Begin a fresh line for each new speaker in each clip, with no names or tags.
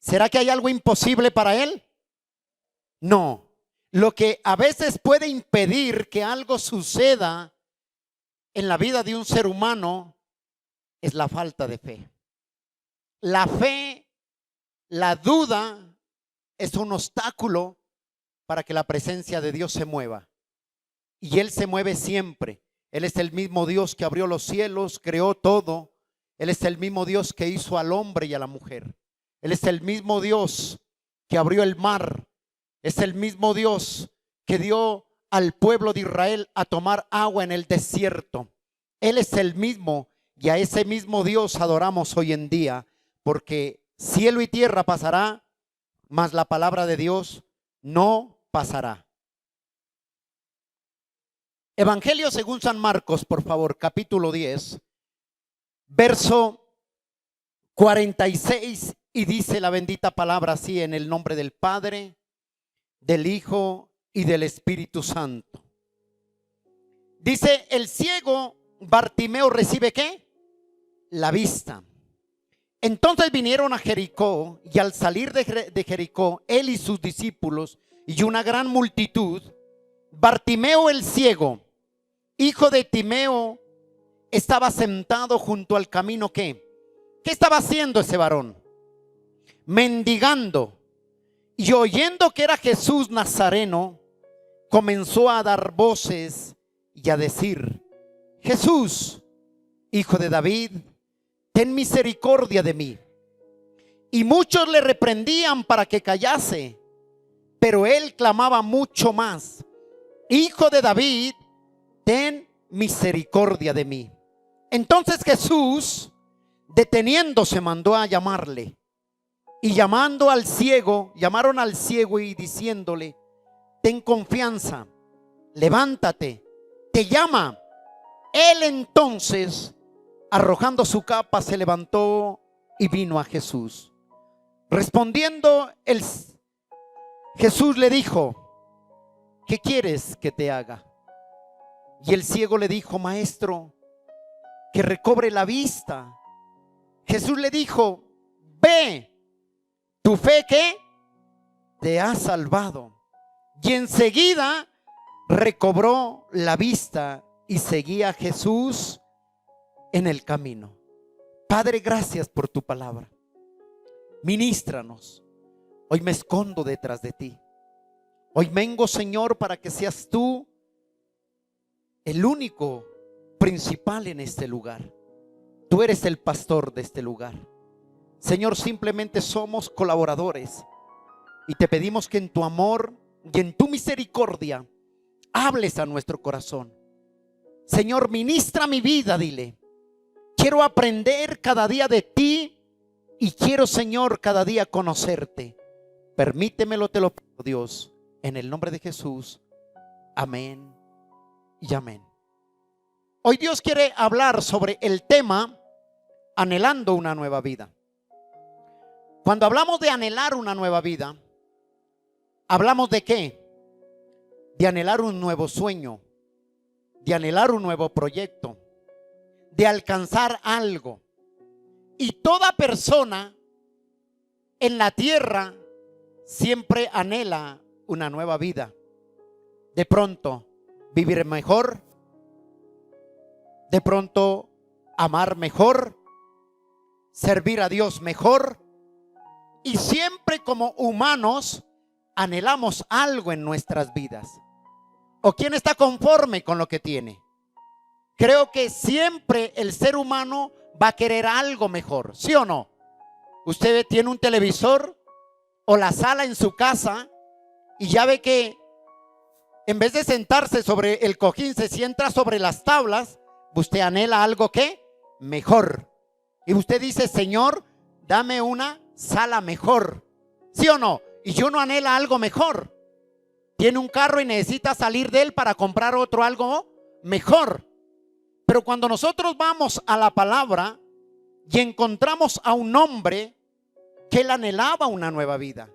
¿Será que hay algo imposible para Él? No. Lo que a veces puede impedir que algo suceda en la vida de un ser humano es la falta de fe. La fe, la duda es un obstáculo para que la presencia de Dios se mueva. Y Él se mueve siempre. Él es el mismo Dios que abrió los cielos, creó todo. Él es el mismo Dios que hizo al hombre y a la mujer. Él es el mismo Dios que abrió el mar. Es el mismo Dios que dio al pueblo de Israel a tomar agua en el desierto. Él es el mismo, y a ese mismo Dios adoramos hoy en día, porque cielo y tierra pasará, mas la palabra de Dios no pasará. Evangelio según San Marcos, por favor, capítulo 10, verso 46, y dice la bendita palabra así: en el nombre del Padre, del Hijo y del Espíritu Santo. Dice: el ciego Bartimeo recibe ¿qué? La vista. Entonces vinieron a Jericó, y al salir de Jericó, él y sus discípulos y una gran multitud, Bartimeo el ciego, hijo de Timeo, estaba sentado junto al camino. ¿Qué estaba haciendo ese varón? Mendigando. Y oyendo que era Jesús Nazareno, comenzó a dar voces y a decir: Jesús, hijo de David, ten misericordia de mí. Y muchos le reprendían para que callase, pero él clamaba mucho más: Hijo de David, ten misericordia de mí. Entonces Jesús, deteniéndose, mandó a llamarle. Y llamaron al ciego y diciéndole: ten confianza, levántate, te llama. Él entonces, arrojando su capa, se levantó y vino a Jesús. Respondiendo Jesús le dijo: ¿qué quieres que te haga? Y el ciego le dijo: maestro, que recobre la vista. Jesús le dijo: ve, tu fe ¿qué? Te ha salvado. Y enseguida recobró la vista y seguía a Jesús en el camino. Padre, gracias por tu palabra. Ministranos. Hoy me escondo detrás de ti. Hoy vengo, Señor, para que seas tú el único principal en este lugar. Tú eres el pastor de este lugar. Señor, simplemente somos colaboradores y te pedimos que en tu amor y en tu misericordia hables a nuestro corazón. Señor, ministra mi vida, dile: quiero aprender cada día de ti y quiero, Señor, cada día conocerte. Permítemelo, te lo pido, Dios, en el nombre de Jesús. Amén y amén. Hoy Dios quiere hablar sobre el tema anhelando una nueva vida. Cuando hablamos de anhelar una nueva vida, ¿hablamos de qué? De anhelar un nuevo sueño, de anhelar un nuevo proyecto, de alcanzar algo. Y toda persona en la tierra siempre anhela una nueva vida. De pronto vivir mejor, de pronto amar mejor, servir a Dios mejor. Y siempre como humanos anhelamos algo en nuestras vidas. ¿O quién está conforme con lo que tiene? Creo que siempre el ser humano va a querer algo mejor, ¿sí o no? Usted tiene un televisor o la sala en su casa y ya ve que en vez de sentarse sobre el cojín, se sienta sobre las tablas. Usted anhela algo ¿qué? Mejor. Y usted dice: Señor, dame una sala mejor, ¿sí o no? Y uno anhela algo mejor. Tiene un carro y necesita salir de él para comprar otro algo mejor. Pero cuando nosotros vamos a la palabra y encontramos a un hombre que él anhelaba una nueva vida,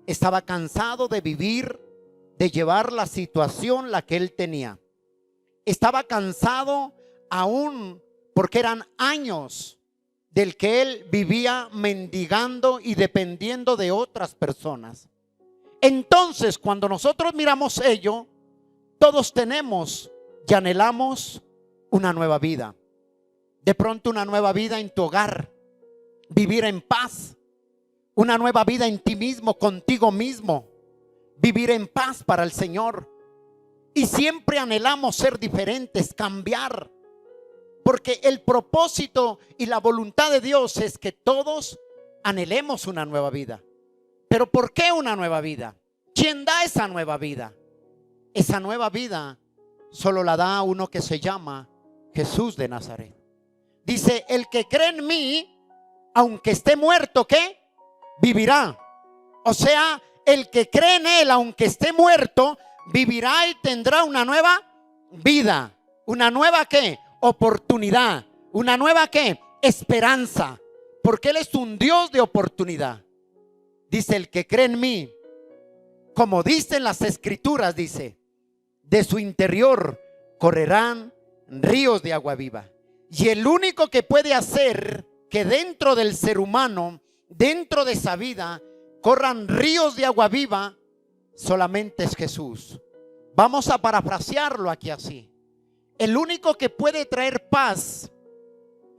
estaba cansado de vivir, de llevar la situación la que él tenía. Estaba cansado aún porque eran años del que él vivía mendigando y dependiendo de otras personas. Entonces, cuando nosotros miramos ello, todos tenemos y anhelamos una nueva vida. De pronto una nueva vida en tu hogar, vivir en paz, una nueva vida en ti mismo, contigo mismo, vivir en paz para el Señor. Y siempre anhelamos ser diferentes, cambiar, porque el propósito y la voluntad de Dios es que todos anhelemos una nueva vida. Pero ¿por qué una nueva vida? ¿Quién da esa nueva vida? Esa nueva vida solo la da uno que se llama Jesús de Nazaret. Dice, el que cree en mí, aunque esté muerto, ¿qué? Vivirá. O sea, el que cree en él, aunque esté muerto, vivirá y tendrá una nueva vida. Una nueva ¿qué? Oportunidad. Una nueva ¿qué? Esperanza. Porque él es un Dios de oportunidad. Dice, el que cree en mí, como dicen las escrituras, dice, de su interior correrán ríos de agua viva. Y el único que puede hacer que dentro del ser humano, dentro de esa vida, corran ríos de agua viva, solamente es Jesús. Vamos a parafrasearlo aquí así. El único que puede traer paz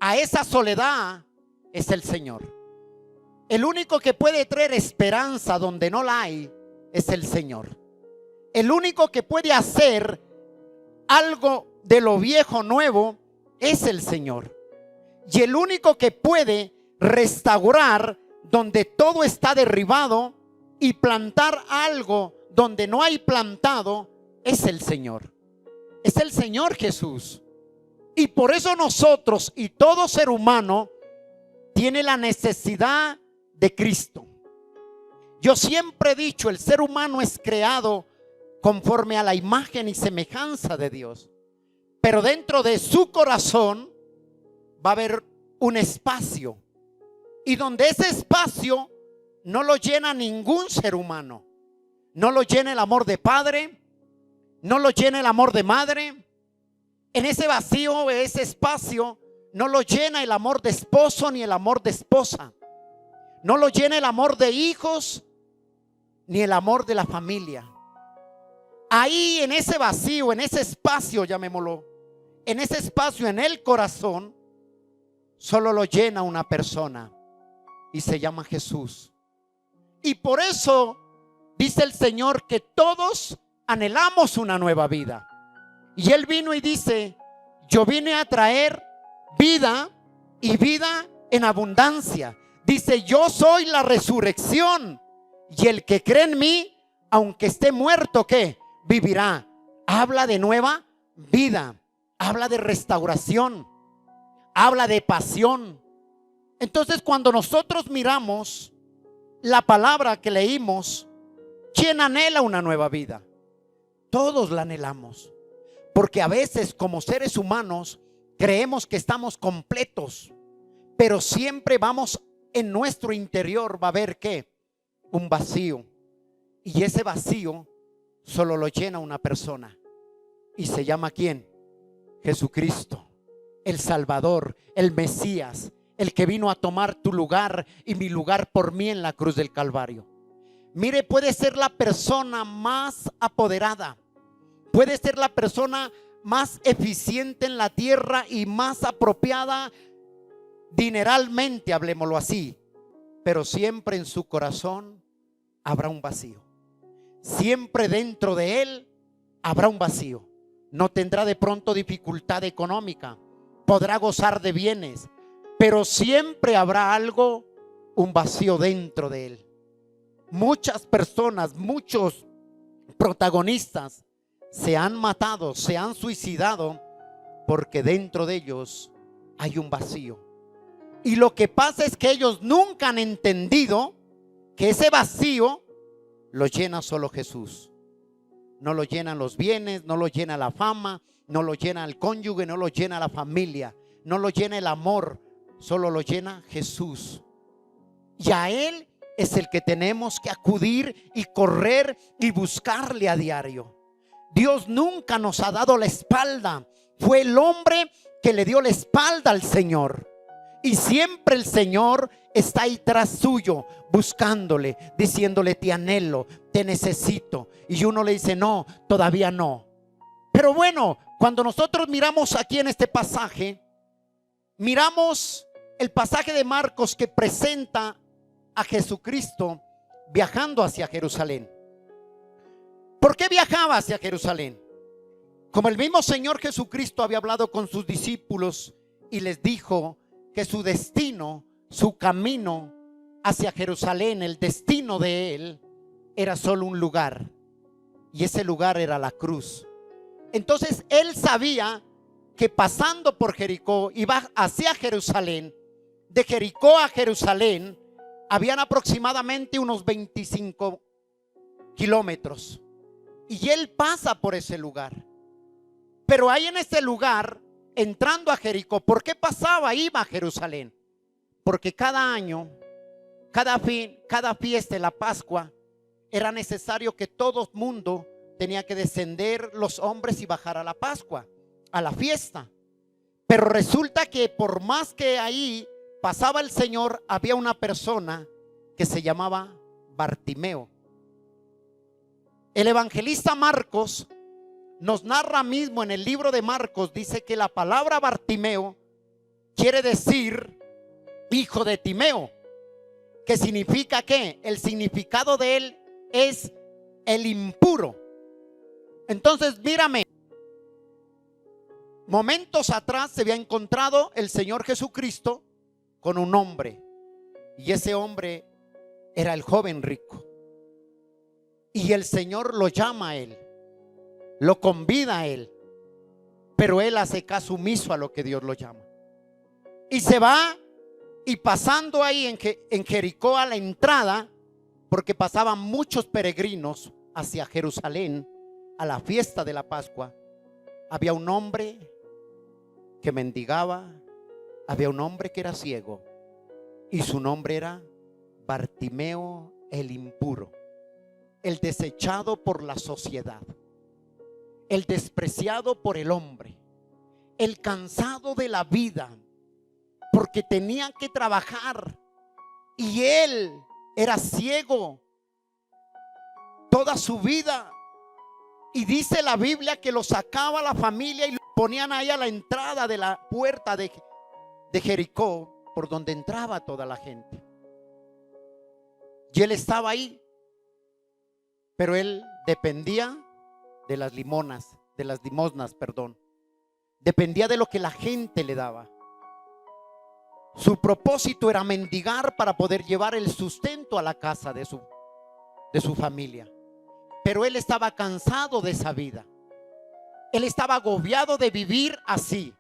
a esa soledad es el Señor. El único que puede traer esperanza donde no la hay es el Señor. El único que puede hacer algo de lo viejo nuevo es el Señor. Y el único que puede restaurar donde todo está derribado y plantar algo donde no hay plantado es el Señor. Es el Señor Jesús. Y por eso nosotros y todo ser humano tiene la necesidad de Cristo. Yo siempre he dicho, el ser humano es creado conforme a la imagen y semejanza de Dios. Pero dentro de su corazón va a haber un espacio. Y donde ese espacio no lo llena ningún ser humano. No lo llena el amor de padre, no lo llena el amor de madre. En ese vacío, ese espacio, no lo llena el amor de esposo ni el amor de esposa. No lo llena el amor de hijos ni el amor de la familia. Ahí en ese vacío, en ese espacio, llamémoslo, en ese espacio, en el corazón, solo lo llena una persona y se llama Jesús. Y por eso dice el Señor que todos anhelamos una nueva vida. Y Él vino y dice, yo vine a traer vida y vida en abundancia. Dice, yo soy la resurrección y el que cree en mí, aunque esté muerto, ¿qué? Vivirá. Habla de nueva vida, habla de restauración, habla de pasión. Entonces, cuando nosotros miramos la palabra que leímos, ¿quién anhela una nueva vida? Todos la anhelamos, porque a veces como seres humanos creemos que estamos completos, pero siempre vamos en nuestro interior, va a haber ¿qué? Un vacío. Y ese vacío solo lo llena una persona. ¿Y se llama quién? Jesucristo, el Salvador, el Mesías, el que vino a tomar tu lugar y mi lugar por mí en la cruz del Calvario. Mire, puede ser la persona más apoderada, puede ser la persona más eficiente en la tierra y más apropiada dineralmente, hablemoslo así, pero siempre en su corazón habrá un vacío. Siempre dentro de él habrá un vacío. No tendrá de pronto dificultad económica, podrá gozar de bienes, pero siempre habrá algo, un vacío dentro de él. Muchas personas, muchos protagonistas se han matado, se han suicidado porque dentro de ellos hay un vacío. Y lo que pasa es que ellos nunca han entendido que ese vacío lo llena solo Jesús. No lo llenan los bienes, no lo llena la fama, no lo llena el cónyuge, no lo llena la familia, no lo llena el amor, solo lo llena Jesús. Y a Él es el que tenemos que acudir y correr y buscarle a diario. Dios nunca nos ha dado la espalda. Fue el hombre que le dio la espalda al Señor. Y siempre el Señor está ahí tras suyo, buscándole, diciéndole: te anhelo, te necesito. Y uno le dice: no, todavía no. Pero bueno, cuando nosotros miramos aquí en este pasaje, miramos el pasaje de Marcos que presenta a Jesucristo viajando hacia Jerusalén. ¿Por qué viajaba hacia Jerusalén? Como el mismo Señor Jesucristo había hablado con sus discípulos y les dijo que su destino, su camino hacia Jerusalén, el destino de él era solo un lugar, y ese lugar era la cruz. Entonces él sabía que pasando por Jericó iba hacia Jerusalén. De Jericó a Jerusalén habían aproximadamente unos 25 kilómetros, y él pasa por ese lugar. Pero ahí en ese lugar, entrando a Jericó, ¿por qué pasaba? Iba a Jerusalén porque cada año, cada fiesta de la Pascua, era necesario que todo el mundo tenía que descender, los hombres, y bajar a la Pascua, a la fiesta. Pero resulta que por más que ahí pasaba el Señor, había una persona que se llamaba Bartimeo. El evangelista Marcos nos narra mismo en el libro de Marcos, dice que la palabra Bartimeo quiere decir hijo de Timeo, que significa que el significado de él es el impuro. Entonces mírame, momentos atrás se había encontrado el Señor Jesucristo con un hombre, y ese hombre era el joven rico, y el Señor lo llama a él, lo convida a él, pero él hace caso omiso a lo que Dios lo llama, y se va. Y pasando ahí en Jericó, a la entrada, porque pasaban muchos peregrinos hacia Jerusalén a la fiesta de la Pascua, había un hombre que mendigaba, había un hombre que era ciego, y su nombre era Bartimeo el impuro, el desechado por la sociedad, el despreciado por el hombre, el cansado de la vida, porque tenía que trabajar, y él era ciego toda su vida. Y dice la Biblia que lo sacaba la familia y lo ponían ahí a la entrada de la puerta de Jericó, por donde entraba toda la gente. Y él estaba ahí, pero él dependía de las limosnas, perdón. Dependía de lo que la gente le daba. Su propósito era mendigar para poder llevar el sustento a la casa de su familia. Pero él estaba cansado de esa vida. Él estaba agobiado de vivir así.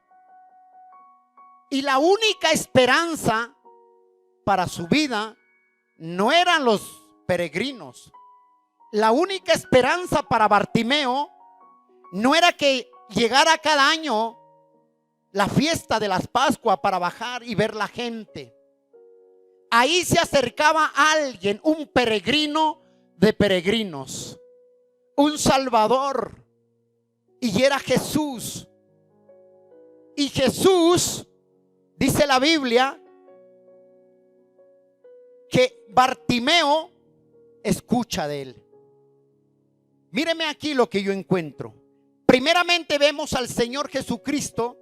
Y la única esperanza para su vida no eran los peregrinos. La única esperanza para Bartimeo no era que llegara cada año la fiesta de las Pascuas para bajar y ver la gente. Ahí se acercaba alguien, un peregrino de peregrinos, un Salvador, y era Jesús. Y Jesús, dice la Biblia, que Bartimeo escucha de él. Míreme aquí lo que yo encuentro. Primeramente vemos al Señor Jesucristo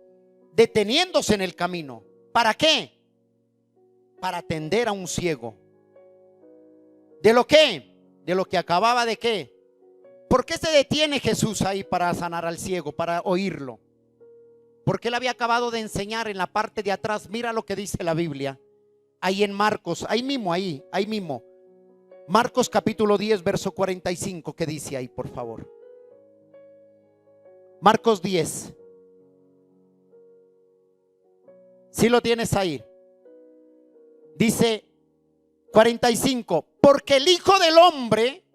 deteniéndose en el camino. ¿Para qué? Para atender a un ciego. ¿De lo qué? De lo que acababa de qué. ¿Por qué se detiene Jesús ahí para sanar al ciego, para oírlo? Porque él había acabado de enseñar en la parte de atrás. Mira lo que dice la Biblia. Ahí en Marcos, ahí mismo. Marcos capítulo 10, verso 45. ¿Qué dice ahí, por favor? Marcos 10. Si lo tienes ahí. Dice 45. Porque el Hijo del Hombre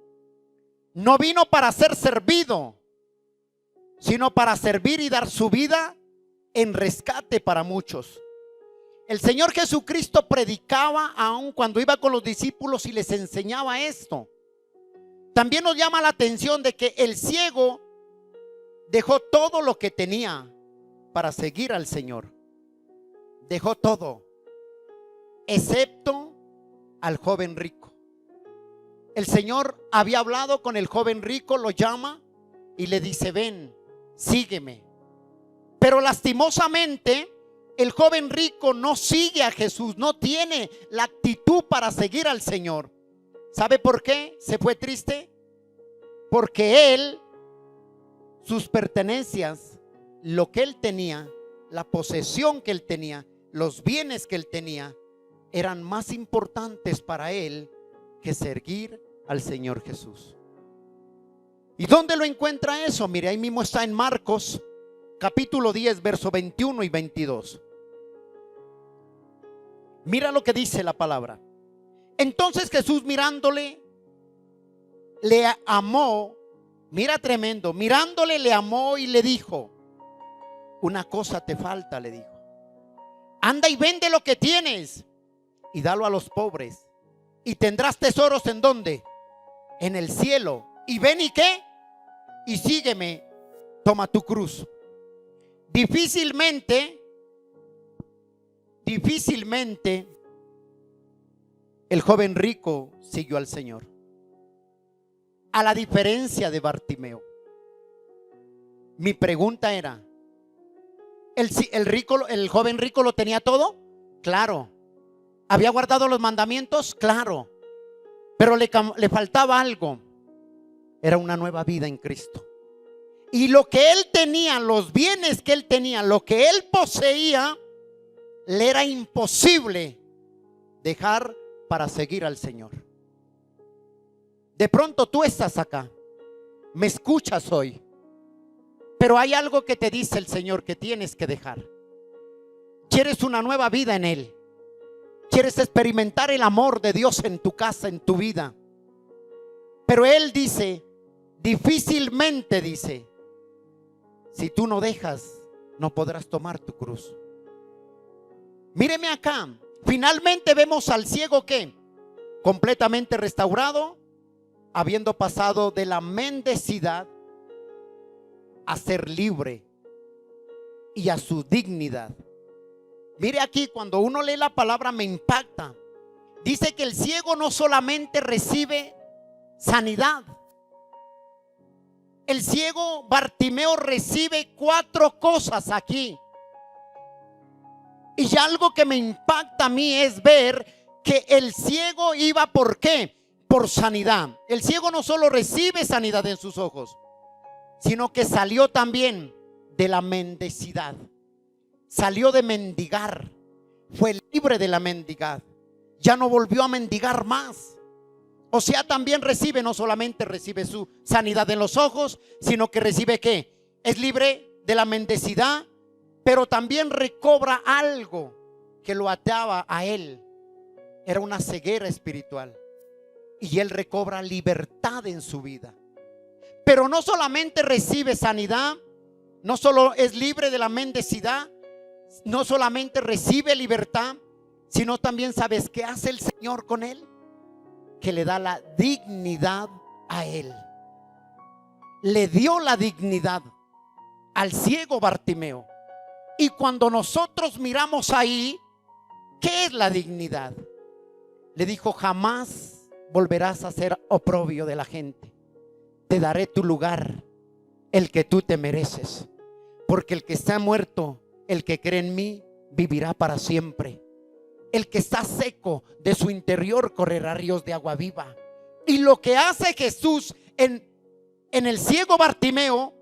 no vino para ser servido, sino para servir y dar su vida en rescate para muchos. El Señor Jesucristo predicaba aún cuando iba con los discípulos y les enseñaba esto. También nos llama la atención de que el ciego dejó todo lo que tenía para seguir al Señor. Dejó todo. excepto al joven rico. El Señor había hablado con el joven rico, lo llama y le dice: ven, sígueme. Pero lastimosamente el joven rico no sigue a Jesús, no tiene la actitud para seguir al Señor. ¿Sabe por qué se fue triste? Porque él, sus pertenencias, lo que él tenía, la posesión que él tenía, los bienes que él tenía, eran más importantes para él que seguir al Señor Jesús. ¿Y dónde lo encuentra eso? Mire, ahí mismo está en Marcos capítulo 10, verso 21 y 22. Mira lo que dice la palabra. Entonces Jesús, mirándole, le amó. Mira, tremendo. Mirándole, le amó y le dijo: una cosa te falta, le dijo. Anda y vende lo que tienes y dalo a los pobres, y tendrás tesoros ¿en dónde? En el cielo. Y ven, ¿y qué? Y sígueme. Toma tu cruz. Difícilmente el joven rico siguió al Señor, a la diferencia de Bartimeo. Mi pregunta era: el joven rico lo tenía todo, claro. Había guardado los mandamientos, claro. Pero le faltaba algo. Era una nueva vida en Cristo. Y lo que él tenía, los bienes que él tenía, lo que él poseía, le era imposible dejar para seguir al Señor. De pronto tú estás acá, me escuchas hoy, pero hay algo que te dice el Señor que tienes que dejar. Quieres una nueva vida en Él. Quieres experimentar el amor de Dios en tu casa, en tu vida. Pero Él dice, difícilmente dice, si tú no dejas, no podrás tomar tu cruz. Míreme acá. Finalmente vemos al ciego que completamente restaurado, habiendo pasado de la mendicidad a ser libre y a su dignidad. Mire aquí, cuando uno lee la palabra me impacta. Dice que el ciego no solamente recibe sanidad. El ciego Bartimeo recibe 4 cosas aquí. Y algo que me impacta a mí es ver que el ciego iba, ¿por qué? Por sanidad. El ciego no solo recibe sanidad en sus ojos, sino que salió también de la mendicidad. Salió de mendigar. Fue libre de la mendicidad. Ya no volvió a mendigar más. O sea, también recibe, no solamente recibe su sanidad en los ojos, sino que recibe ¿qué? Es libre de la mendicidad, pero también recobra algo que lo ataba a él. Era una ceguera espiritual. Y él recobra libertad en su vida. Pero no solamente recibe sanidad, no solo es libre de la mendicidad, no solamente rcibe libertad, sino también, ¿sabes qué hace el Señor con él? Que le da la dignidad a él. Le dio la dignidad al ciego Bartimeo. Y cuando nosotros miramos ahí, ¿qué es la dignidad? Le dijo: jamás volverás a ser oprobio de la gente. Te daré tu lugar, el que tú te mereces. Porque el que está muerto, el que cree en mí, vivirá para siempre. El que está seco, de su interior correrá ríos de agua viva. Y lo que hace Jesús en el ciego Bartimeo,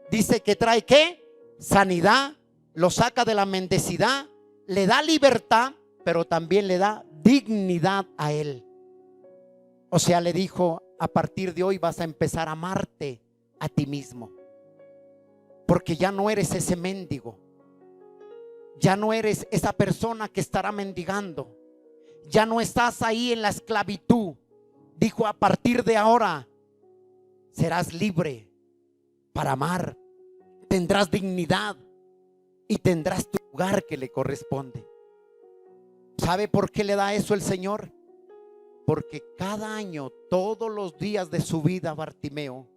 dice que trae ¿qué? Sanidad, lo saca de la mendicidad, le da libertad, pero también le da dignidad a él. O sea, le dijo: a partir de hoy vas a empezar a amarte a ti mismo, porque ya no eres ese mendigo. Ya no eres esa persona que estará mendigando. Ya no estás ahí en la esclavitud. Dijo: a partir de ahora serás libre para amar. Tendrás dignidad y tendrás tu lugar que le corresponde. ¿Sabe por qué le da eso el Señor? Porque cada año, todos los días de su vida, Bartimeo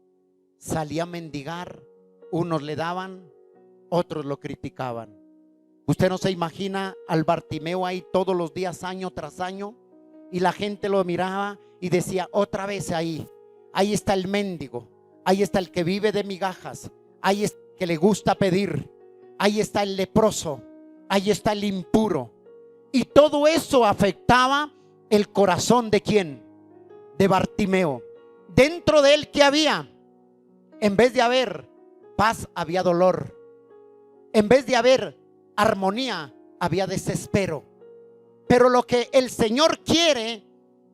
salía a mendigar. Unos le daban, otros lo criticaban. Usted no se imagina al Bartimeo ahí todos los días, año tras año, y la gente lo miraba y decía: otra vez ahí está el mendigo, ahí está el que vive de migajas, ahí está el que le gusta pedir, ahí está el leproso, ahí está el impuro. Y todo eso afectaba el corazón ¿de quién? De Bartimeo. Dentro de él, ¿qué había? En vez de haber paz, había dolor. En vez de haber armonía, había desespero. Pero lo que el Señor quiere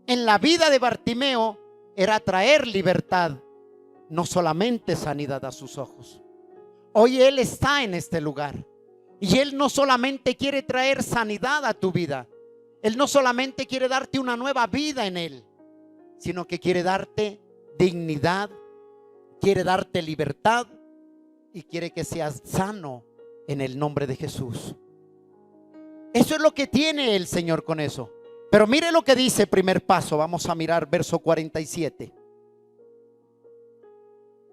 en la vida de Bartimeo era traer libertad, no solamente sanidad a sus ojos. Hoy Él está en este lugar y Él no solamente quiere traer sanidad a tu vida, Él no solamente quiere darte una nueva vida en Él, sino que quiere darte dignidad, quiere darte libertad y quiere que seas sano en el nombre de Jesús. Eso es lo que tiene el Señor con eso. Pero mire lo que dice primer paso. Vamos a mirar verso 47.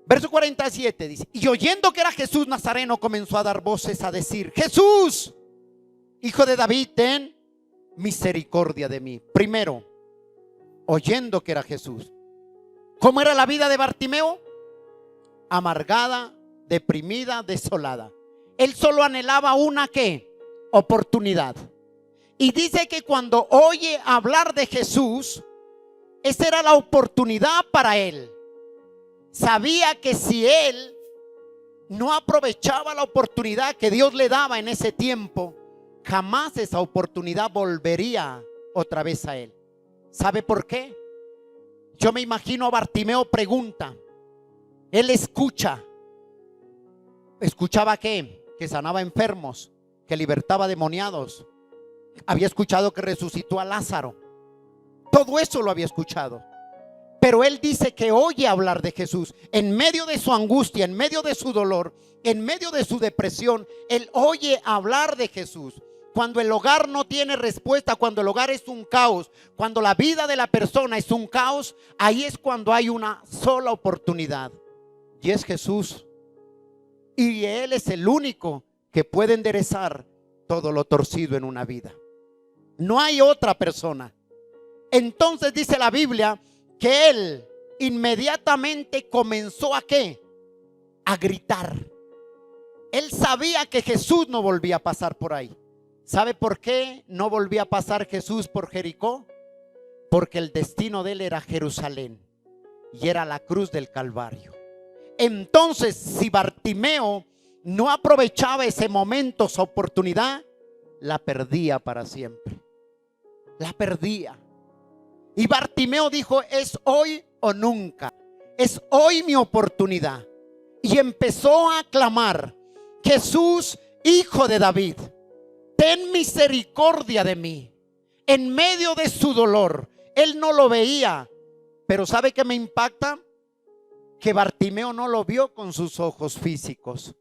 Verso 47 dice: y oyendo que era Jesús Nazareno, comenzó a dar voces a decir: Jesús, Hijo de David, ten misericordia de mí. Primero, oyendo que era Jesús. ¿Cómo era la vida de Bartimeo? Amargada, deprimida, desolada. Él solo anhelaba una ¿qué? Oportunidad. Y dice que cuando oye hablar de Jesús, esa era la oportunidad para él. Sabía que si él no aprovechaba la oportunidad que Dios le daba en ese tiempo, jamás esa oportunidad volvería otra vez a él. ¿Sabe por qué? Yo me imagino a Bartimeo pregunta. Él escucha. ¿Escuchaba qué? Que sanaba enfermos, que libertaba demoniados. Había escuchado que resucitó a Lázaro. Todo eso lo había escuchado. Pero él dice que oye hablar de Jesús. En medio de su angustia, en medio de su dolor, en medio de su depresión, él oye hablar de Jesús. Cuando el hogar no tiene respuesta, cuando el hogar es un caos, cuando la vida de la persona es un caos, ahí es cuando hay una sola oportunidad. Y es Jesús. Y Él es el único que puede enderezar todo lo torcido en una vida. No hay otra persona. Entonces dice la Biblia que Él inmediatamente comenzó ¿a qué? A gritar. Él sabía que Jesús no volvía a pasar por ahí. ¿Sabe por qué no volvía a pasar Jesús por Jericó? Porque el destino de Él era Jerusalén y era la cruz del Calvario. Entonces, si Bartimeo no aprovechaba ese momento, esa oportunidad, la perdía para siempre. La perdía. Y Bartimeo dijo: es hoy o nunca. Es hoy mi oportunidad. Y empezó a clamar: Jesús, Hijo de David, ten misericordia de mí. En medio de su dolor, él no lo veía. Pero ¿sabe qué me impacta? Que Bartimeo no lo vio con sus ojos físicos,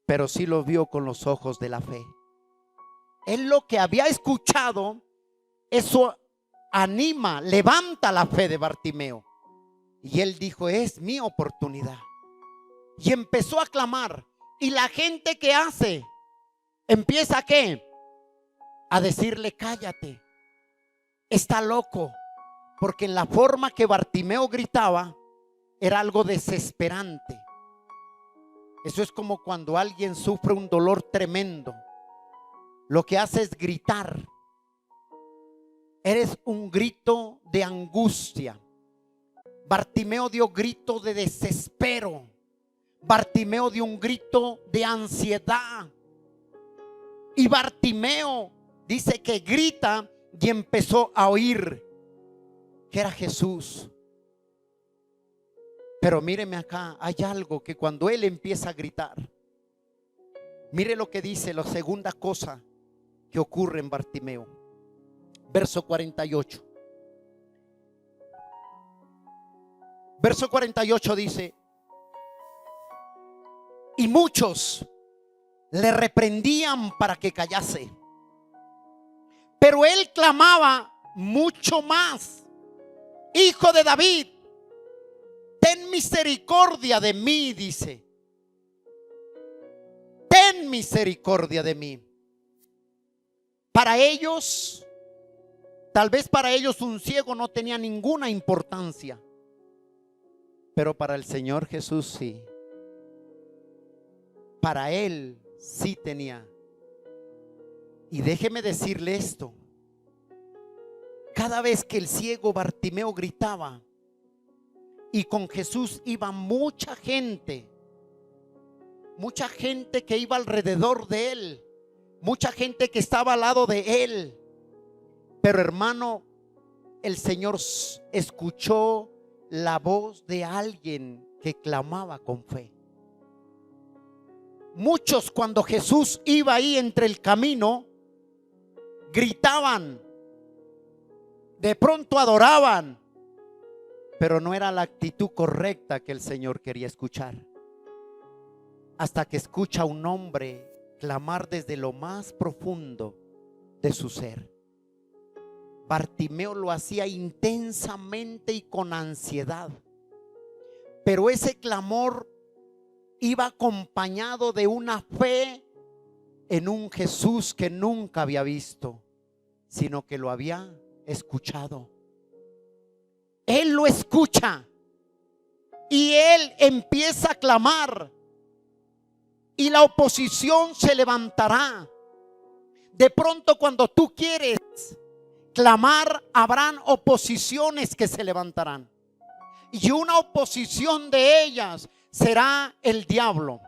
pero sí lo vio con los ojos de la fe. Él lo que había escuchado, eso anima, levanta la fe de Bartimeo. Y él dijo: es mi oportunidad. Y empezó a clamar. Y la gente que hace, empieza ¿a qué? A decirle: cállate, está loco. Porque en la forma que Bartimeo gritaba era algo desesperante. Eso es como cuando alguien sufre un dolor tremendo. Lo que hace es gritar. Eres un grito de angustia. Bartimeo dio grito de desespero. Bartimeo dio un grito de ansiedad. Y Bartimeo dice que grita y empezó a oír que era Jesús. Pero míreme acá, hay algo que cuando él empieza a gritar, mire lo que dice, la segunda cosa que ocurre en Bartimeo. Verso 48. Verso 48 dice: y muchos le reprendían para que callase, pero él clamaba mucho más: Hijo de David, ten misericordia de mí, dice. Ten misericordia de mí. Para ellos, tal vez para ellos un ciego no tenía ninguna importancia, pero para el Señor Jesús sí. Para Él sí tenía. Y déjeme decirle esto: cada vez que el ciego Bartimeo gritaba y con Jesús iba mucha gente que iba alrededor de Él, mucha gente que estaba al lado de Él. Pero hermano, el Señor escuchó la voz de alguien que clamaba con fe. Muchos, cuando Jesús iba ahí entre el camino, gritaban, de pronto adoraban, pero no era la actitud correcta que el Señor quería escuchar. Hasta que escucha a un hombre clamar desde lo más profundo de su ser. Bartimeo lo hacía intensamente y con ansiedad, pero ese clamor iba acompañado de una fe en un Jesús que nunca había visto, sino que lo había escuchado. Él lo escucha y él empieza a clamar, y la oposición se levantará. De pronto, cuando tú quieres clamar, habrán oposiciones que se levantarán, y una oposición de ellas será el diablo.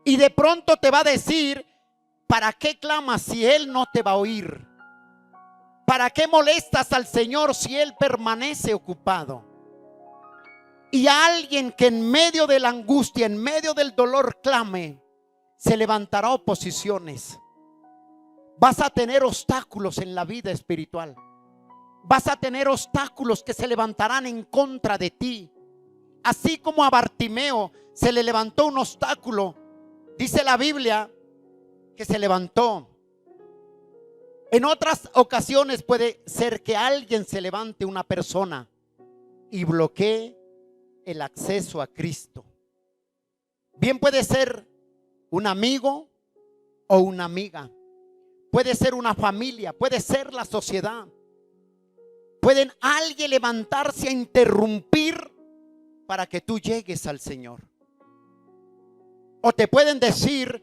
Y de pronto te va a decir: ¿para qué clamas si Él no te va a oír? ¿Para qué molestas al Señor si Él permanece ocupado? Y alguien que en medio de la angustia, en medio del dolor clame, se levantará oposiciones. Vas a tener obstáculos en la vida espiritual. Vas a tener obstáculos que se levantarán en contra de ti. Así como a Bartimeo se le levantó un obstáculo, dice la Biblia que se levantó. En otras ocasiones puede ser que alguien se levante, una persona, y bloquee el acceso a Cristo. Bien puede ser un amigo o una amiga. Puede ser una familia, puede ser la sociedad. Pueden alguien levantarse a interrumpir para que tú llegues al Señor. O te pueden decir: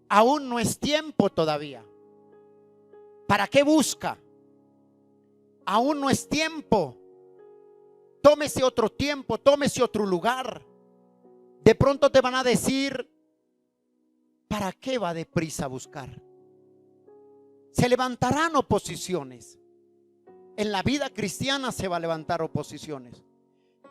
aún no es tiempo todavía. ¿Para qué busca? Aún no es tiempo. Tómese otro tiempo, tómese otro lugar. De pronto te van a decir: ¿para qué va deprisa a buscar? Se levantarán oposiciones. En la vida cristiana se va a levantar oposiciones.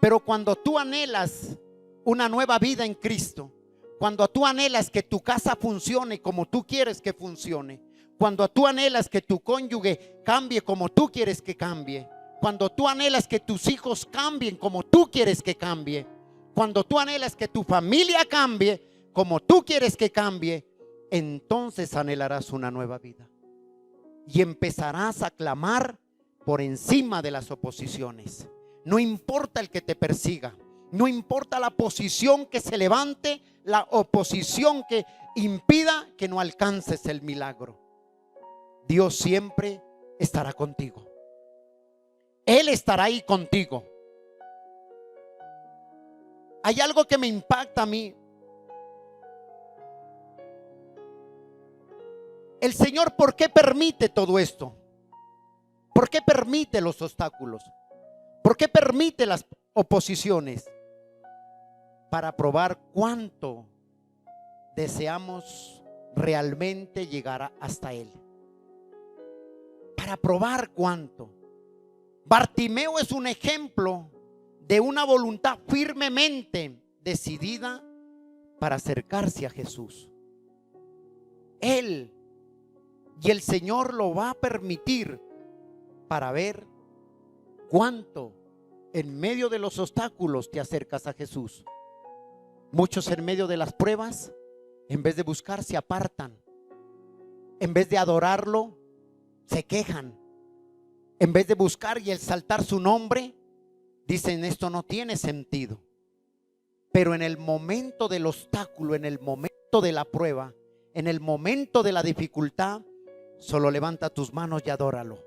Pero cuando tú anhelas una nueva vida en Cristo, cuando tú anhelas que tu casa funcione como tú quieres que funcione, cuando tú anhelas que tu cónyuge cambie como tú quieres que cambie, cuando tú anhelas que tus hijos cambien como tú quieres que cambie, cuando tú anhelas que tu familia cambie como tú quieres que cambie, entonces anhelarás una nueva vida y empezarás a clamar por encima de las oposiciones. No importa el que te persiga, no importa la posición que se levante, la oposición que impida que no alcances el milagro. Dios siempre estará contigo. Él estará ahí contigo. Hay algo que me impacta a mí. El Señor, ¿por qué permite todo esto? ¿Por qué permite los obstáculos? ¿Por qué permite las oposiciones? Para probar cuánto deseamos realmente llegar hasta Él. Para probar cuánto. Bartimeo es un ejemplo de una voluntad firmemente decidida para acercarse a Jesús. Él y el Señor lo va a permitir para ver cuánto en medio de los obstáculos te acercas a Jesús. Muchos en medio de las pruebas, en vez de buscar, se apartan. En vez de adorarlo, se quejan. En vez de buscar y exaltar su nombre, dicen: esto no tiene sentido. Pero en el momento del obstáculo, en el momento de la prueba, en el momento de la dificultad, Solo levanta tus manos y adóralo.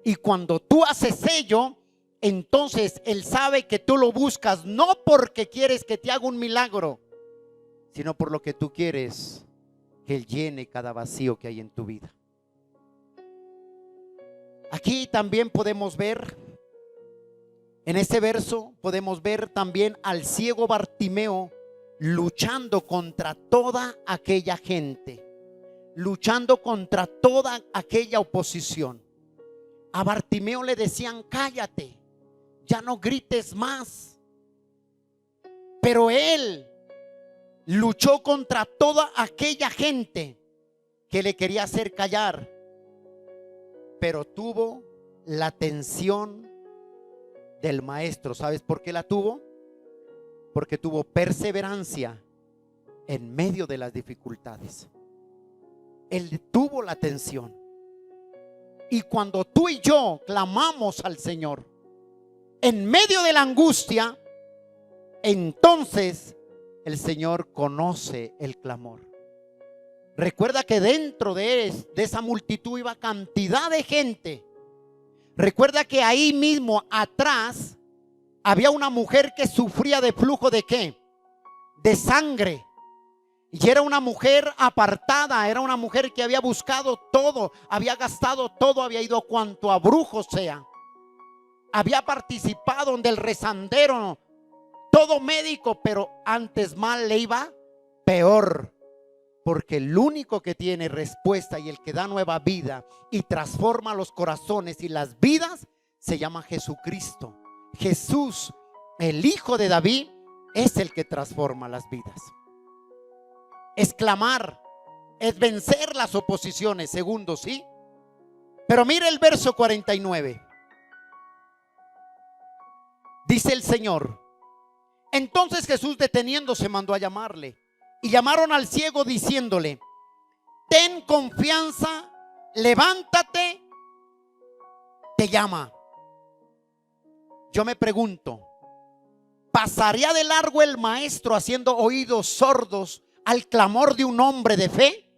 Y cuando tú haces ello, entonces Él sabe que tú lo buscas no porque quieres que te haga un milagro, sino por lo que tú quieres que Él llene cada vacío que hay en tu vida. Aquí también podemos ver, en este verso podemos ver también al ciego Bartimeo luchando contra toda aquella gente, luchando contra toda aquella oposición. A Bartimeo le decían: cállate, ya no grites más. Pero él luchó contra toda aquella gente que le quería hacer callar, pero tuvo la atención del maestro. ¿Sabes por qué la tuvo? Porque tuvo perseverancia en medio de las dificultades. Él tuvo la atención. Y cuando tú y yo clamamos al Señor en medio de la angustia, entonces el Señor conoce el clamor. Recuerda que dentro de esa multitud iba cantidad de gente. Recuerda que ahí mismo atrás había una mujer que sufría de flujo de ¿qué? De sangre. Y era una mujer apartada, era una mujer que había buscado todo, había gastado todo, había ido cuanto a brujos sea. Había participado en del rezandero, todo médico, pero antes mal le iba peor. Porque el único que tiene respuesta y el que da nueva vida y transforma los corazones y las vidas se llama Jesucristo. Jesús, el Hijo de David, es el que transforma las vidas. Es clamar, es vencer las oposiciones. Segundo, ¿sí? Pero mire el verso 49. Dice el Señor: entonces Jesús, deteniéndose, mandó a llamarle. Y llamaron al ciego diciéndole: ten confianza, levántate, te llama. Yo me pregunto, ¿pasaría de largo el maestro haciendo oídos sordos al clamor de un hombre de fe?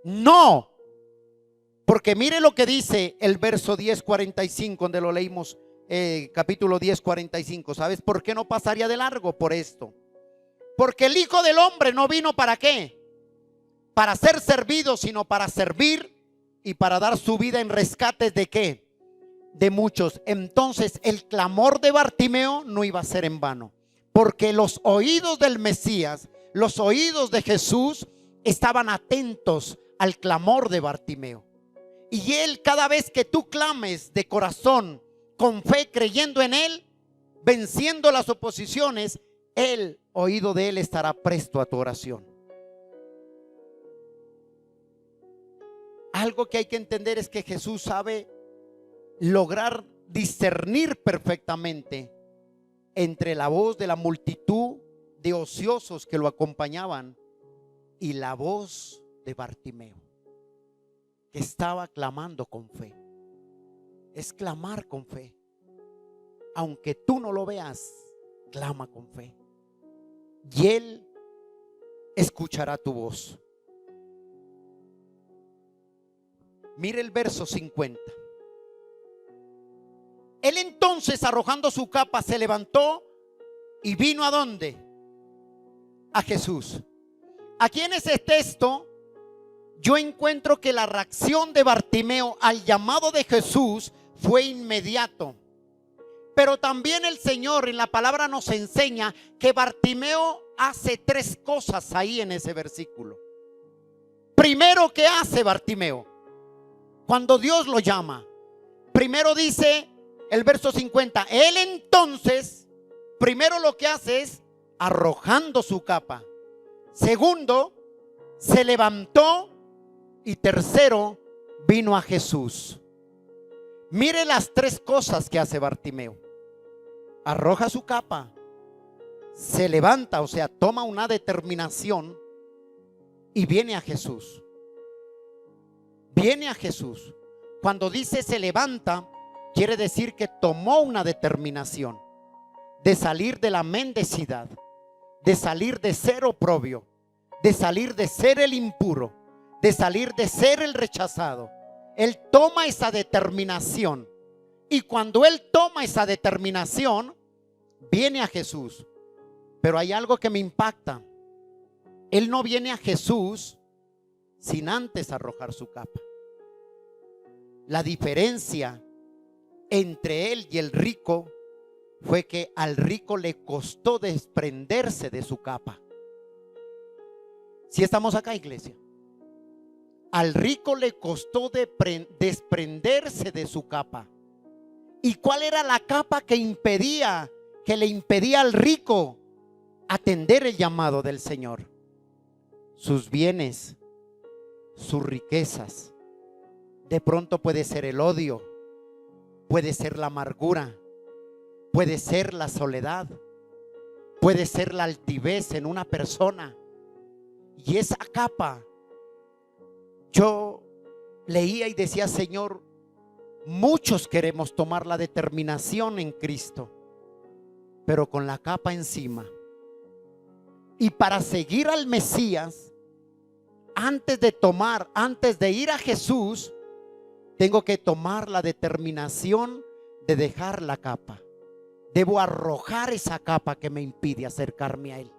No, porque mire lo que dice el verso 10:45, donde lo leímos, capítulo 10:45. ¿Sabes por qué no pasaría de largo? Por esto: porque el Hijo del Hombre no vino ¿para qué? Para ser servido, sino para servir y para dar su vida en rescate ¿de qué? De muchos. Entonces el clamor de Bartimeo no iba a ser en vano, porque los oídos del Mesías, los oídos de Jesús estaban atentos al clamor de Bartimeo. Y él, cada vez que tú clames de corazón, con fe, creyendo en él, venciendo las oposiciones, el oído de él estará presto a tu oración. Algo que hay que entender es que Jesús sabe lograr discernir perfectamente entre la voz de la multitud de ociosos que lo acompañaban y la voz de Bartimeo, que estaba clamando con fe. Es clamar con fe. Aunque tú no lo veas, clama con fe. Y Él escuchará tu voz. Mire el verso 50. Él entonces, arrojando su capa, se levantó y vino ¿a dónde? A Jesús. Aquí en ese texto yo encuentro que la reacción de Bartimeo al llamado de Jesús fue inmediato. Pero también el Señor en la palabra nos enseña que Bartimeo hace tres cosas ahí en ese versículo. Primero, ¿qué hace Bartimeo cuando Dios lo llama? Primero dice el verso 50, él entonces, primero lo que hace es arrojando su capa. Segundo, se levantó. Y tercero, vino a Jesús. Mire las tres cosas que hace Bartimeo. Arroja su capa, se levanta, o sea, toma una determinación y viene a Jesús. Viene a Jesús. Cuando dice se levanta, quiere decir que tomó una determinación de salir de la mendicidad, de salir de ser oprobio, de salir de ser el impuro, de salir de ser el rechazado. Él toma esa determinación. Y cuando él toma esa determinación, viene a Jesús. Pero hay algo que me impacta. Él no viene a Jesús sin antes arrojar su capa. La diferencia entre él y el rico fue que al rico le costó desprenderse de su capa. Si estamos acá, iglesia. Al rico le costó desprenderse de su capa. ¿Y cuál era la capa que le impedía al rico atender el llamado del Señor? Sus bienes, sus riquezas. De pronto puede ser el odio, puede ser la amargura, puede ser la soledad, puede ser la altivez en una persona. Y esa capa, yo leía y decía, Señor, muchos queremos tomar la determinación en Cristo, pero con la capa encima. Y para seguir al Mesías, antes de ir a Jesús, tengo que tomar la determinación de dejar la capa. Debo arrojar esa capa que me impide acercarme a Él.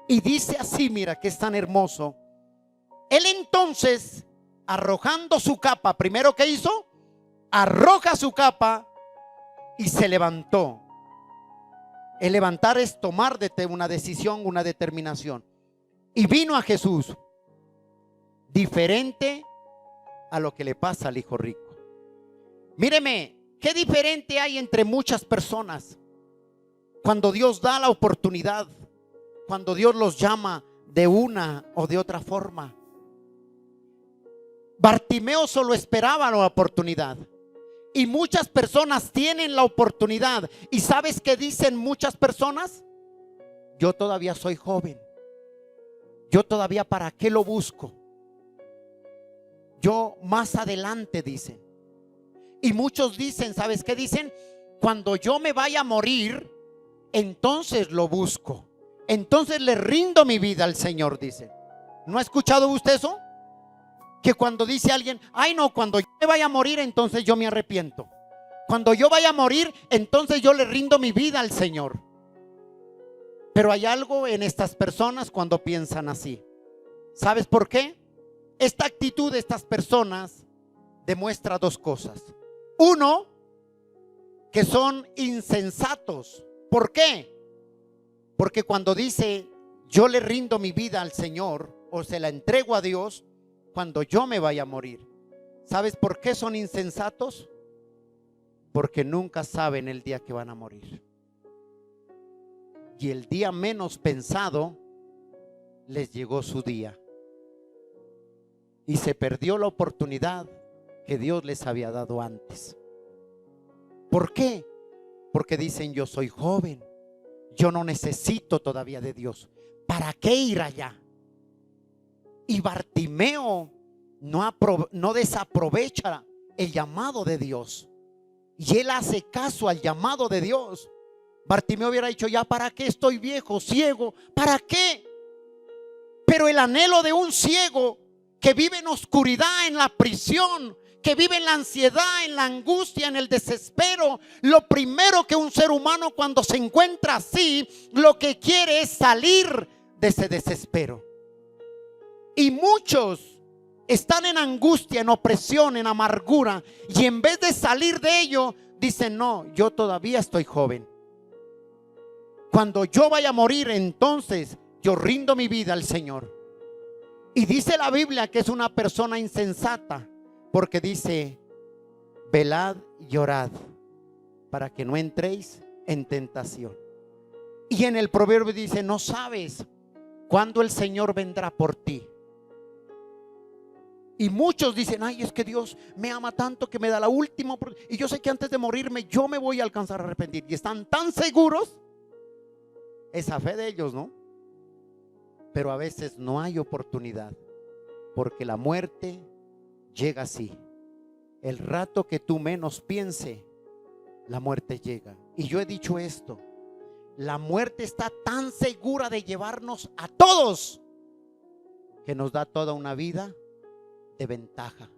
Y dice así, mira que es tan hermoso. Él entonces, arrojando su capa, primero que hizo, arroja su capa y se levantó. El levantar es tomar una decisión, una determinación. Y vino a Jesús. Diferente a lo que le pasa al hijo rico. Míreme, qué diferente hay entre muchas personas cuando Dios da la oportunidad, cuando Dios los llama de una o de otra forma. Bartimeo solo esperaba la oportunidad. Y muchas personas tienen la oportunidad. ¿Y sabes qué dicen muchas personas? Yo todavía soy joven. Yo todavía, ¿para qué lo busco? Yo más adelante, dicen. Y muchos dicen, ¿sabes qué dicen? Cuando yo me vaya a morir, entonces lo busco. Entonces le rindo mi vida al Señor, dice. ¿No ha escuchado usted eso? Que cuando dice alguien, ay no, cuando yo me vaya a morir, entonces yo me arrepiento. Cuando yo vaya a morir, entonces yo le rindo mi vida al Señor. Pero hay algo en estas personas cuando piensan así. ¿Sabes por qué? Esta actitud de estas personas demuestra dos cosas. Uno, que son insensatos. ¿Por qué? Porque cuando dice, yo le rindo mi vida al Señor o se la entrego a Dios, cuando yo me vaya a morir. ¿Sabes por qué son insensatos? Porque nunca saben el día que van a morir. Y el día menos pensado les llegó su día. Y se perdió la oportunidad que Dios les había dado antes. ¿Por qué? Porque dicen, yo soy joven, yo no necesito todavía de Dios. ¿Para qué ir allá? Y Bartimeo no desaprovecha el llamado de Dios. Y él hace caso al llamado de Dios. Bartimeo hubiera dicho, ya para qué, estoy viejo, ciego, ¿para qué? Pero el anhelo de un ciego que vive en oscuridad, en la prisión, que vive en la ansiedad, en la angustia, en el desespero, lo primero que un ser humano cuando se encuentra así, lo que quiere es salir de ese desespero. Y muchos están en angustia, en opresión, en amargura, y en vez de salir de ello, dicen, no, yo todavía estoy joven. Cuando yo vaya a morir, entonces yo rindo mi vida al Señor. Y dice la Biblia que es una persona insensata, porque dice, velad y orad para que no entréis en tentación. Y en el proverbio dice, no sabes cuándo el Señor vendrá por ti. Y muchos dicen, ay, es que Dios me ama tanto que me da la última oportunidad, y yo sé que antes de morirme yo me voy a alcanzar a arrepentir. Y están tan seguros, esa fe de ellos, ¿no? Pero a veces no hay oportunidad, porque la muerte llega así. El rato que tú menos piense, la muerte llega. Y yo he dicho esto, la muerte está tan segura de llevarnos a todos, que nos da toda una vida de ventaja,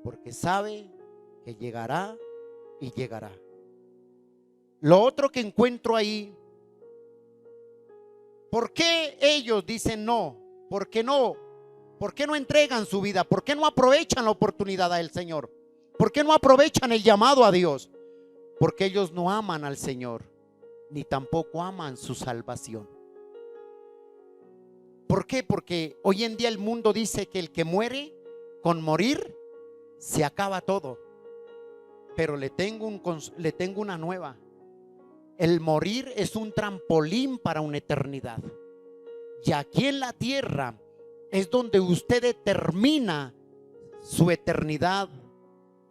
porque sabe que llegará y llegará. Lo otro que encuentro ahí, ¿por qué ellos dicen no? ¿Por qué no? ¿Por qué no entregan su vida? ¿Por qué no aprovechan la oportunidad del Señor? ¿Por qué no aprovechan el llamado a Dios? Porque ellos no aman al Señor, ni tampoco aman su salvación. ¿Por qué? Porque hoy en día el mundo dice que el que muere, con morir se acaba todo. Pero le tengo una nueva. El morir es un trampolín para una eternidad. Y aquí en la tierra es donde usted determina su eternidad,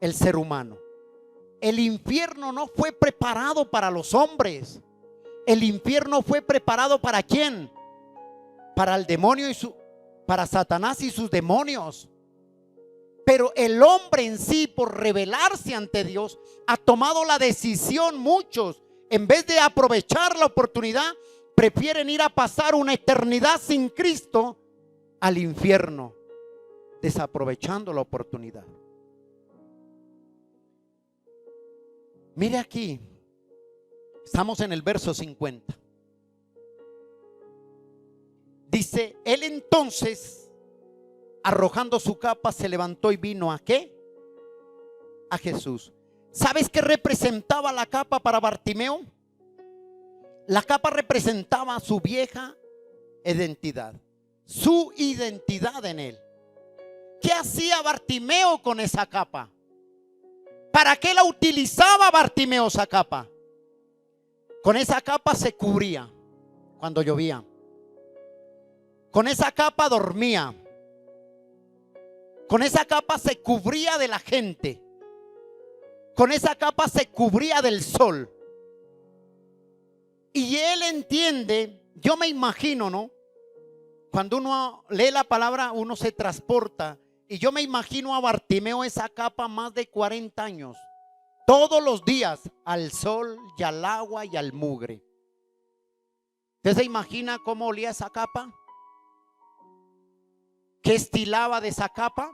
el ser humano. El infierno no fue preparado para los hombres. El infierno fue preparado ¿para quién? Para el demonio para Satanás y sus demonios. Pero el hombre en sí, por rebelarse ante Dios, ha tomado la decisión. Muchos, en vez de aprovechar la oportunidad, prefieren ir a pasar una eternidad sin Cristo al infierno, desaprovechando la oportunidad. Mire aquí, estamos en el verso 50. Dice, él entonces, arrojando su capa, se levantó y vino ¿a qué? A Jesús. ¿Sabes qué representaba la capa para Bartimeo? La capa representaba su vieja identidad, su identidad en él. ¿Qué hacía Bartimeo con esa capa? ¿Para qué la utilizaba Bartimeo esa capa? Con esa capa se cubría cuando llovía. Con esa capa dormía. Con esa capa se cubría de la gente. Con esa capa se cubría del sol. Y él entiende, yo me imagino, ¿no? Cuando uno lee la palabra, uno se transporta. Y yo me imagino a Bartimeo esa capa más de 40 años. Todos los días al sol y al agua y al mugre. ¿Usted se imagina cómo olía esa capa? ¿Qué estilaba de esa capa?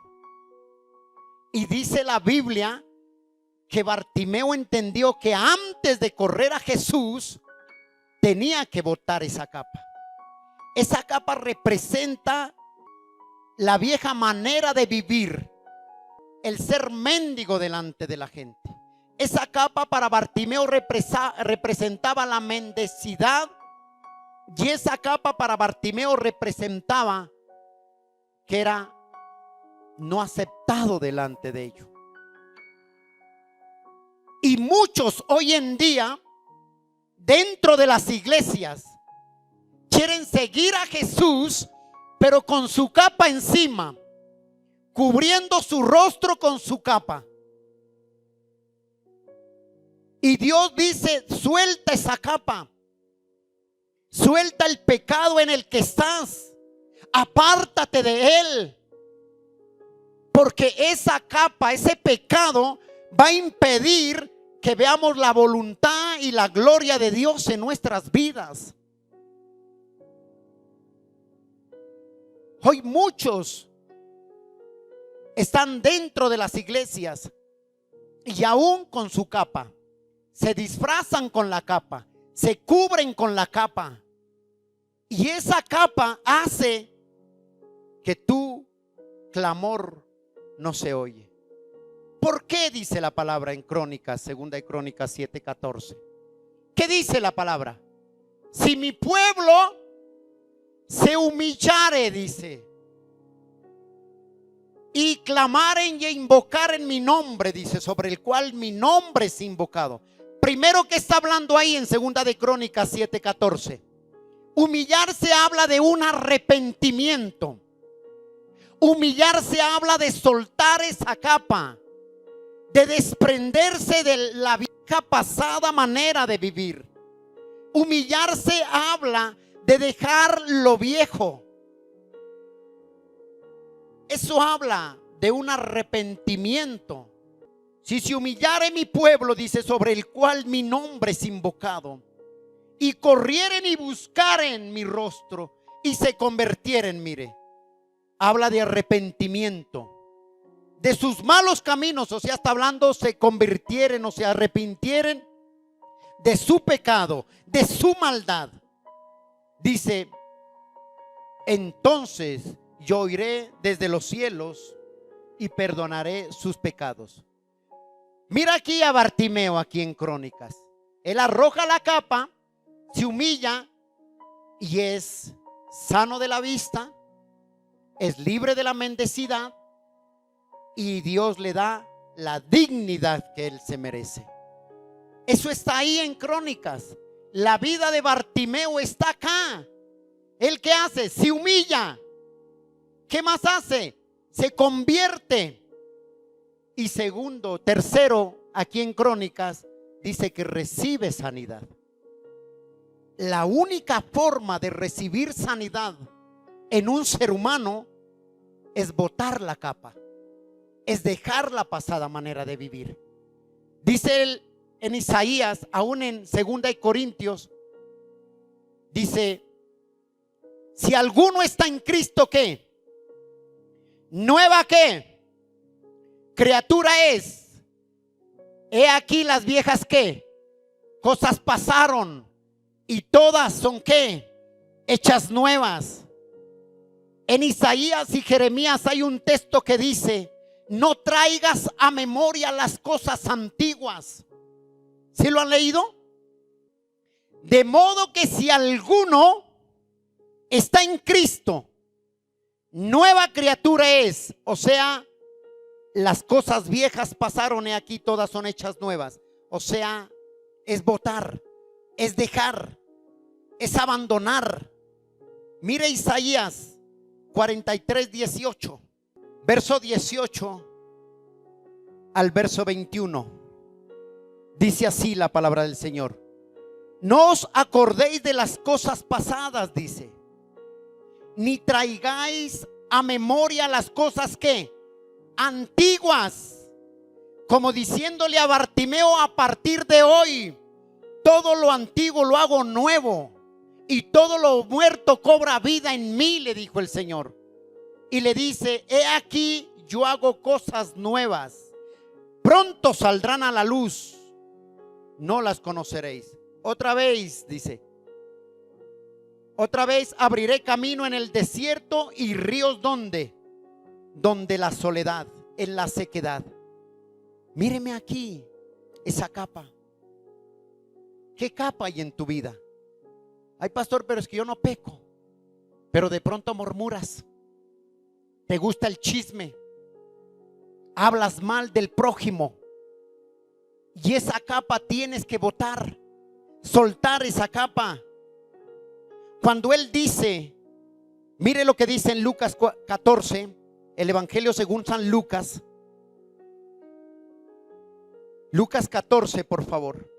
Y dice la Biblia que Bartimeo entendió que antes de correr a Jesús tenía que botar esa capa. Esa capa representa la vieja manera de vivir, el ser mendigo delante de la gente. Esa capa para Bartimeo representaba la mendicidad, y esa capa para Bartimeo representaba que era no aceptado delante de ellos. Y muchos hoy en día dentro de las iglesias quieren seguir a Jesús, pero con su capa encima, cubriendo su rostro con su capa. Y Dios dice, suelta esa capa, suelta el pecado en el que estás, apártate de él, porque esa capa, ese pecado va a impedir que veamos la voluntad y la gloria de Dios en nuestras vidas. Hoy muchos están dentro de las iglesias y aún con su capa, se disfrazan con la capa, se cubren con la capa, y esa capa hace que tu clamor no se oye. ¿Por qué dice la palabra en Crónicas, segunda de Crónicas 7:14? ¿Qué dice la palabra? Si mi pueblo se humillare, dice, y clamaren y invocaren mi nombre, dice, sobre el cual mi nombre es invocado. Primero, que está hablando ahí en segunda de Crónicas 7:14. Humillarse habla de un arrepentimiento. Humillarse habla de soltar esa capa, de desprenderse de la vieja pasada manera de vivir. Humillarse habla de dejar lo viejo. Eso habla de un arrepentimiento. Si se humillare mi pueblo, dice, sobre el cual mi nombre es invocado, y corrieren y buscaren mi rostro, y se convirtieren, mire, habla de arrepentimiento. De sus malos caminos, o sea, está hablando, se convirtieren o se arrepintieren de su pecado, de su maldad. Dice, entonces yo iré desde los cielos y perdonaré sus pecados. Mira aquí a Bartimeo, aquí en Crónicas. Él arroja la capa, se humilla y es sano de la vista, es libre de la mendicidad y Dios le da la dignidad que él se merece. Eso está ahí en Crónicas. La vida de Bartimeo está acá. ¿Él qué hace? Se humilla. ¿Qué más hace? Se convierte. Y segundo, tercero, aquí en Crónicas dice que recibe sanidad. La única forma de recibir sanidad en un ser humano es botar la capa, es dejar la pasada manera de vivir. Dice él en Isaías, aún en 2 de Corintios, dice: si alguno está en Cristo, ¿qué? Nueva, ¿qué? Criatura es. He aquí las viejas, ¿qué? Cosas pasaron y todas son, ¿qué? Hechas nuevas. En Isaías y Jeremías hay un texto que dice: no traigas a memoria las cosas antiguas. ¿Sí lo han leído? De modo que si alguno está en Cristo, nueva criatura es. O sea, las cosas viejas pasaron y aquí todas son hechas nuevas. O sea, es botar, es dejar, es abandonar. Mire Isaías 43:18, verso 18 al verso 21. Dice así la palabra del Señor: no os acordéis de las cosas pasadas, dice, ni traigáis a memoria las cosas que antiguas, como diciéndole a Bartimeo: a partir de hoy todo lo antiguo lo hago nuevo y todo lo muerto cobra vida en mí, le dijo el Señor. Y le dice: he aquí yo hago cosas nuevas, pronto saldrán a la luz, no las conoceréis. Otra vez dice: otra vez abriré camino en el desierto y ríos donde la soledad, en la sequedad. Míreme aquí esa capa. ¿Qué capa hay en tu vida? Ay, pastor, pero es que yo no peco. Pero de pronto murmuras, te gusta el chisme, hablas mal del prójimo, y esa capa tienes que botar, soltar esa capa. Cuando él dice, mire lo que dice en Lucas 14, el Evangelio según San Lucas. Lucas 14, por favor.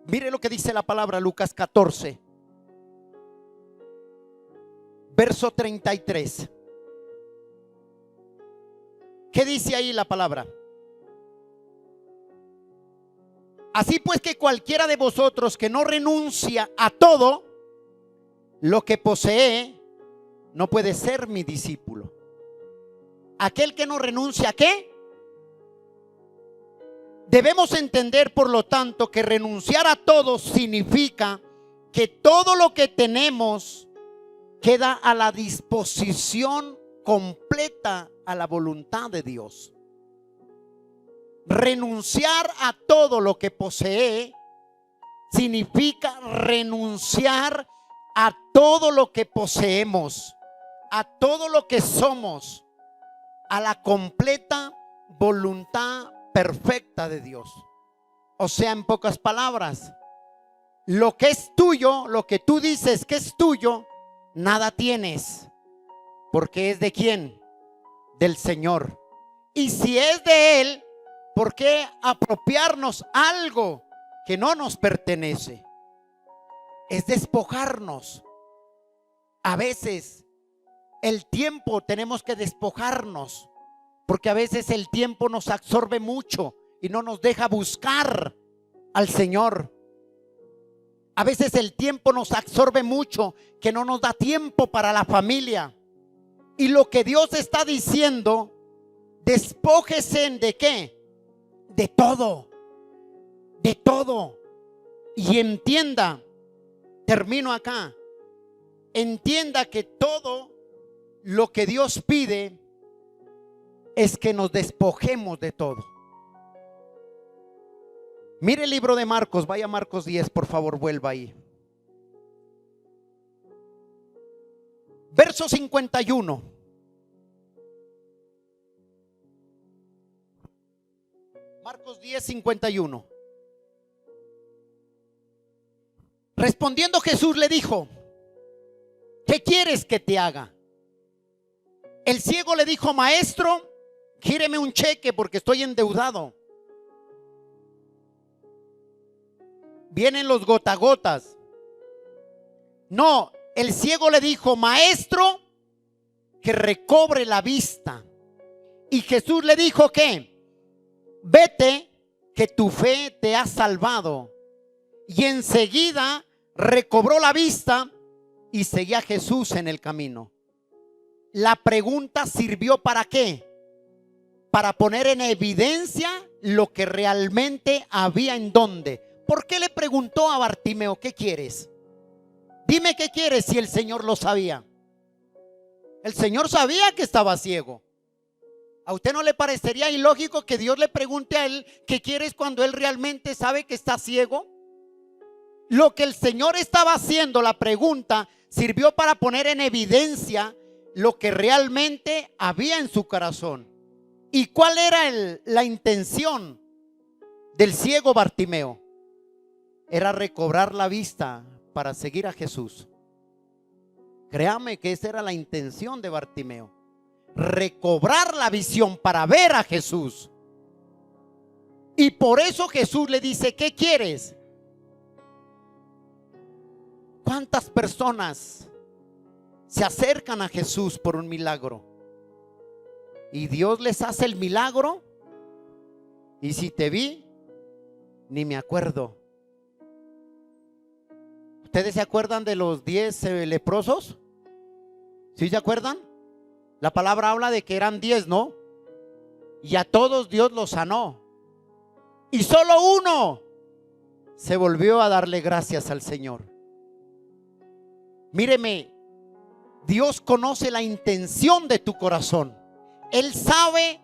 Mire lo que dice la palabra, Lucas 14, verso 33. ¿Qué dice ahí la palabra? Así pues que cualquiera de vosotros que no renuncia a todo lo que posee, no puede ser mi discípulo. Aquel que no renuncia ¿a qué? Debemos entender, por lo tanto, que renunciar a todo significa que todo lo que tenemos queda a la disposición completa a la voluntad de Dios. Renunciar a todo lo que posee significa renunciar a todo lo que poseemos, a todo lo que somos, a la completa voluntad perfecta de Dios. O sea, en pocas palabras, lo que es tuyo, lo que tú dices que es tuyo, nada tienes, porque es de ¿quién? Del Señor. Y si es de Él, ¿por qué apropiarnos algo que no nos pertenece? Es despojarnos. A veces el tiempo tenemos que despojarnos, porque a veces el tiempo nos absorbe mucho y no nos deja buscar al Señor. A veces el tiempo nos absorbe mucho, que no nos da tiempo para la familia. Y lo que Dios está diciendo, despójese ¿de qué? De todo. De todo. Y entienda, termino acá, entienda que todo lo que Dios pide es que nos despojemos de todo. Mire el libro de Marcos, vaya a Marcos 10, por favor, vuelva ahí. Verso 51. Marcos 10, 51. Respondiendo Jesús le dijo: ¿qué quieres que te haga? El ciego le dijo: maestro, gíreme un cheque porque estoy endeudado. Vienen los gotagotas. No, el ciego le dijo: maestro, que recobre la vista. Y Jesús le dijo que vete, que tu fe te ha salvado. Y enseguida recobró la vista y seguía a Jesús en el camino. La pregunta sirvió ¿para qué? Para poner en evidencia lo que realmente había en dónde. ¿Por qué le preguntó a Bartimeo: ¿qué quieres? Dime qué quieres, si el Señor lo sabía. El Señor sabía que estaba ciego. ¿A usted no le parecería ilógico que Dios le pregunte a él qué quieres cuando él realmente sabe que está ciego? Lo que el Señor estaba haciendo, la pregunta, sirvió para poner en evidencia lo que realmente había en su corazón. ¿Y cuál era la intención del ciego Bartimeo? Era recobrar la vista para seguir a Jesús. Créame que esa era la intención de Bartimeo: recobrar la visión para ver a Jesús. Y por eso Jesús le dice: ¿qué quieres? ¿Cuántas personas se acercan a Jesús por un milagro y Dios les hace el milagro? Y si te vi, ni me acuerdo. ¿Ustedes se acuerdan de los 10 leprosos? ¿Sí se acuerdan? La palabra habla de que eran 10, ¿no? Y a todos Dios los sanó. Y solo uno se volvió a darle gracias al Señor. Míreme, Dios conoce la intención de tu corazón. Él sabe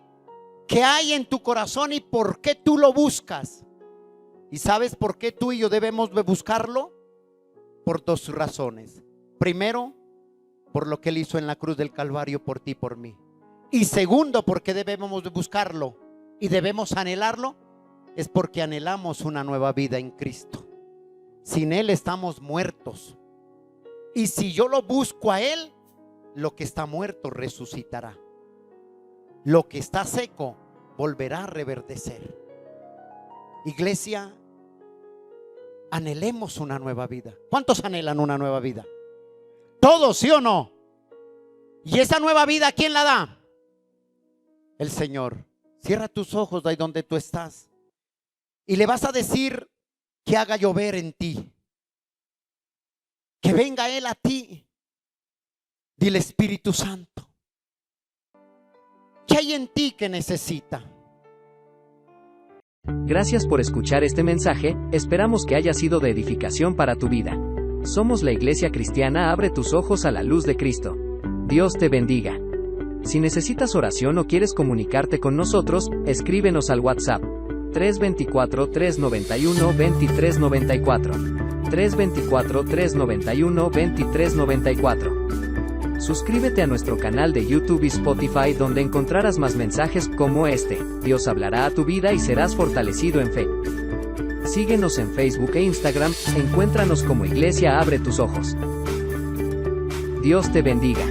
qué hay en tu corazón y por qué tú lo buscas. ¿Y sabes por qué tú y yo debemos de buscarlo? Por dos razones. Primero, por lo que Él hizo en la cruz del Calvario por ti y por mí. Y segundo, porque debemos de buscarlo y debemos anhelarlo, es porque anhelamos una nueva vida en Cristo. Sin Él estamos muertos. Y si yo lo busco a Él, lo que está muerto resucitará. Lo que está seco volverá a reverdecer. Iglesia, anhelemos una nueva vida. ¿Cuántos anhelan una nueva vida? ¿Todos, sí o no? ¿Y esa nueva vida quién la da? El Señor. Cierra tus ojos de ahí donde tú estás y le vas a decir que haga llover en ti, que venga Él a ti. Dile: Espíritu Santo, ¿qué hay en ti que necesita?
Gracias por escuchar este mensaje, esperamos que haya sido de edificación para tu vida. Somos la Iglesia Cristiana Abre tus Ojos a la Luz de Cristo. Dios te bendiga. Si necesitas oración o quieres comunicarte con nosotros, escríbenos al WhatsApp 324-391-2394. 324-391-2394. Suscríbete a nuestro canal de YouTube y Spotify, donde encontrarás más mensajes como este. Dios hablará a tu vida y serás fortalecido en fe. Síguenos en Facebook e Instagram, encuéntranos como Iglesia Abre tus Ojos. Dios te bendiga.